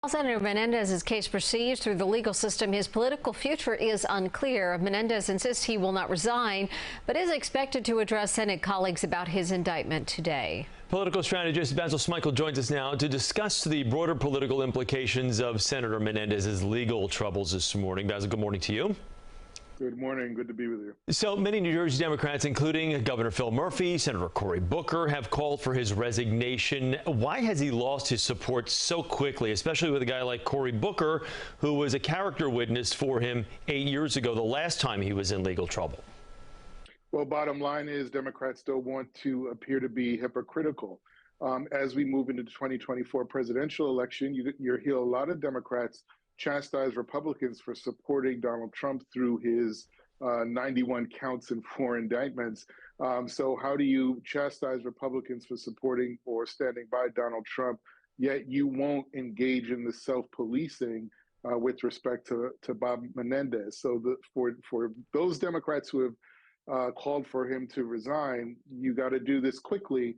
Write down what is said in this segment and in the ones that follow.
While Senator Menendez's case proceeds through the legal system, his political future is unclear. Menendez insists he will not resign, but is expected to address Senate colleagues about his indictment today. Political strategist Basil Smikle joins us now to discuss the broader political implications of Senator Menendez's legal troubles this morning. Basil, good morning to you. Good morning. Good to be with you. So many New Jersey Democrats, including Governor Phil Murphy, Senator Cory Booker, have called for his resignation. Why has he lost his support so quickly, especially with a guy like Cory Booker, who was a character witness for him 8 years ago, the last time he was in legal trouble? Well, bottom line is Democrats still want to appear to be hypocritical. As we move into the 2024 presidential election, you hear a lot of Democrats chastise Republicans for supporting Donald Trump through his 91 counts and 4 indictments. So how do you chastise Republicans for supporting or standing by Donald Trump, yet you won't engage in the self-policing with respect to Bob Menendez? So for those Democrats who have called for him to resign, you got to do this quickly.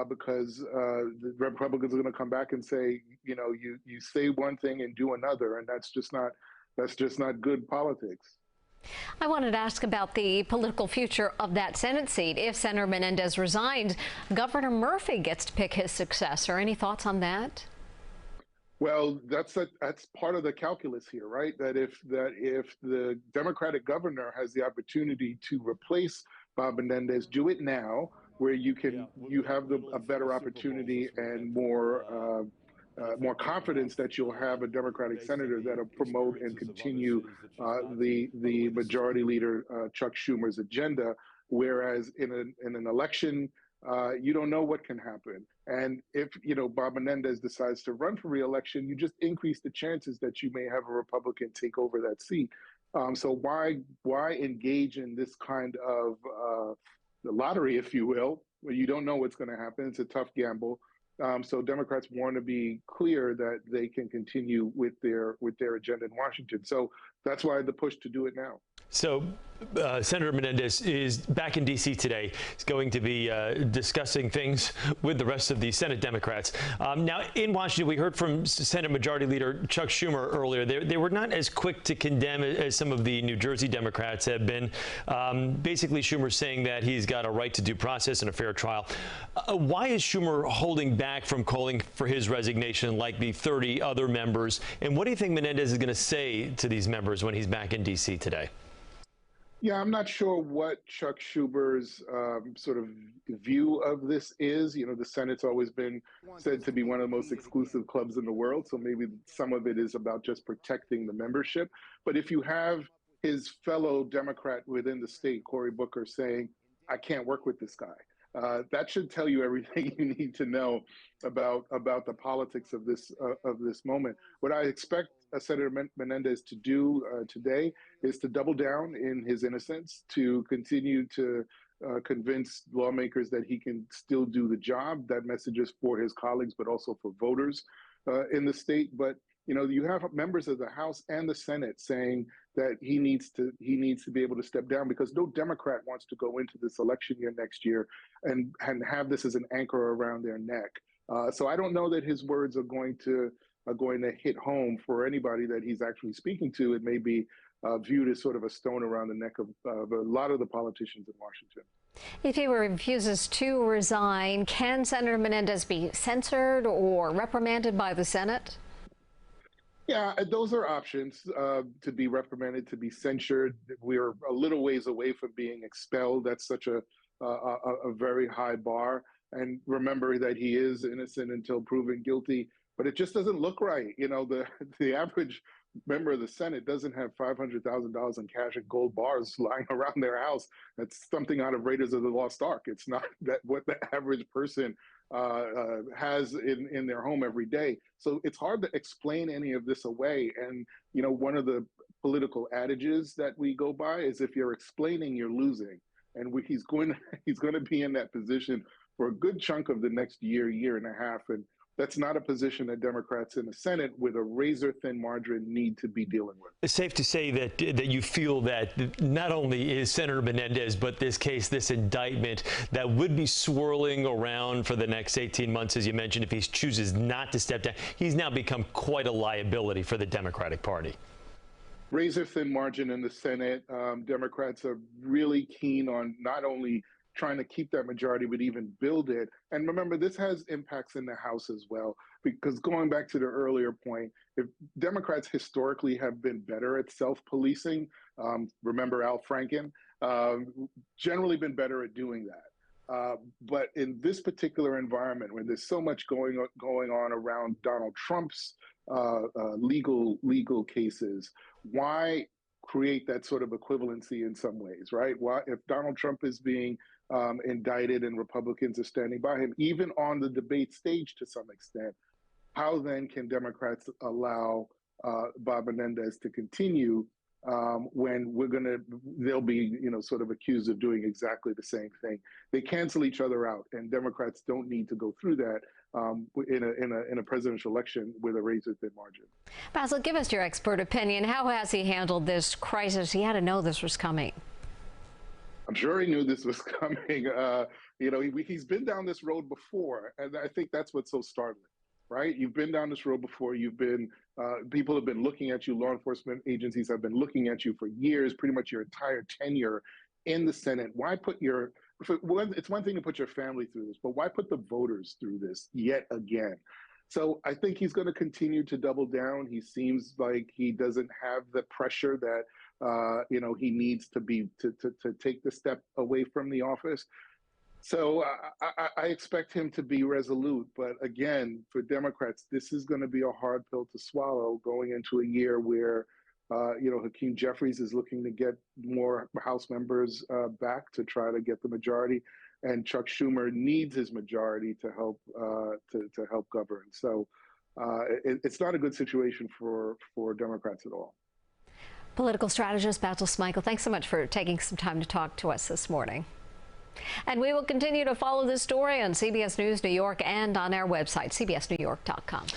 Because the Republicans are going to come back and say, you know, you say one thing and do another, and that's just not good politics. I wanted to ask about the political future of that Senate seat. If Senator Menendez resigns, Governor Murphy gets to pick his successor. Any thoughts on that? Well, that's part of the calculus here, right? That if the Democratic governor has the opportunity to replace Bob Menendez, do it now, where you have a better opportunity and more confidence that you'll have a Democratic senator that'll promote and continue the majority leader Chuck Schumer's agenda. Whereas in an election, you don't know what can happen. And if Bob Menendez decides to run for re-election, you just increase the chances that you may have a Republican take over that seat. So why engage in this kind of the lottery, if you will, where you don't know what's going to happen? It's a tough gamble. So Democrats want to be clear that they can continue with their agenda in Washington. So that's why the push to do it now. So Senator Menendez is back in D.C. today. He's going to be discussing things with the rest of the Senate Democrats. Now, in Washington, we heard from Senate Majority Leader Chuck Schumer earlier. They were not as quick to condemn as some of the New Jersey Democrats have been. Basically, Schumer saying that he's got a right to due process and a fair trial. Why is Schumer holding back from calling for his resignation like the 30 other members? And what do you think Menendez is going to say to these members when he's back in D.C. today? Yeah, I'm not sure what Chuck Schumer's sort of view of this is. The Senate's always been said to be one of the most exclusive clubs in the world. So maybe some of it is about just protecting the membership. But if you have his fellow Democrat within the state, Cory Booker, saying, I can't work with this guy, that should tell you everything you need to know about the politics of this moment. What I expect Senator Menendez to do today is to double down in his innocence, to continue to convince lawmakers that he can still do the job. That message is for his colleagues, but also for voters in the state. But you have members of the House and the Senate saying that he needs to be able to step down, because no Democrat wants to go into this election year next year and have this as an anchor around their neck. So I don't know that his words are going to hit home for anybody that he's actually speaking to. It may be viewed as sort of a stone around the neck of a lot of the politicians in Washington. If he refuses to resign, can Senator Menendez be censored or reprimanded by the Senate? Yeah, those are options, to be reprimanded, to be censured. We're a little ways away from being expelled. That's such a very high bar. And remember that he is innocent until proven guilty. But it just doesn't look right. The average member of the Senate doesn't have $500,000 in cash and gold bars lying around their house. That's something out of Raiders of the Lost Ark. It's not that what the average person has in their home every day. So it's hard to explain any of this away. And one of the political adages that we go by is, if you're explaining, you're losing. And he's going to be in that position for a good chunk of the next year and a half. And That's not a position that Democrats in the Senate with a razor-thin margin need to be dealing with. It's safe to say that you feel that not only is Senator Menendez, but this case, this indictment that would be swirling around for the next 18 months, as you mentioned, if he chooses not to step down, he's now become quite a liability for the Democratic Party. Razor-thin margin in the Senate. Democrats are really keen on not only trying to keep that majority, but even build it. And remember, this has impacts in the House as well, because going back to the earlier point, if Democrats historically have been better at self-policing, remember Al Franken, generally been better at doing that. But in this particular environment, when there's so much going on around Donald Trump's legal cases, why create that sort of equivalency in some ways, right? Why, if Donald Trump is being indicted and Republicans are standing by him, even on the debate stage to some extent, how then can Democrats allow Bob Menendez to continue when they'll be, sort of accused of doing exactly the same thing? They cancel each other out, and Democrats don't need to go through that in a presidential election with a razor-thin margin. Basil, give us your expert opinion. How has he handled this crisis? He had to know this was coming. I'm sure he knew this was coming. He's been down this road before, and I think that's what's so startling, right? You've been down this road before. People have been looking at you. Law enforcement agencies have been looking at you for years, pretty much your entire tenure in the Senate. It's one thing to put your family through this, but why put the voters through this yet again? So I think he's going to continue to double down. He seems like he doesn't have the pressure that he needs to take the step away from the office. So I expect him to be resolute. But again, for Democrats, this is going to be a hard pill to swallow going into a year where Hakeem Jeffries is looking to get more House members back to try to get the majority, and Chuck Schumer needs his majority to help govern. So it's not a good situation for Democrats at all. Political strategist Basil Smikle, thanks so much for taking some time to talk to us this morning. And we will continue to follow this story on CBS News New York and on our website, cbsnewyork.com.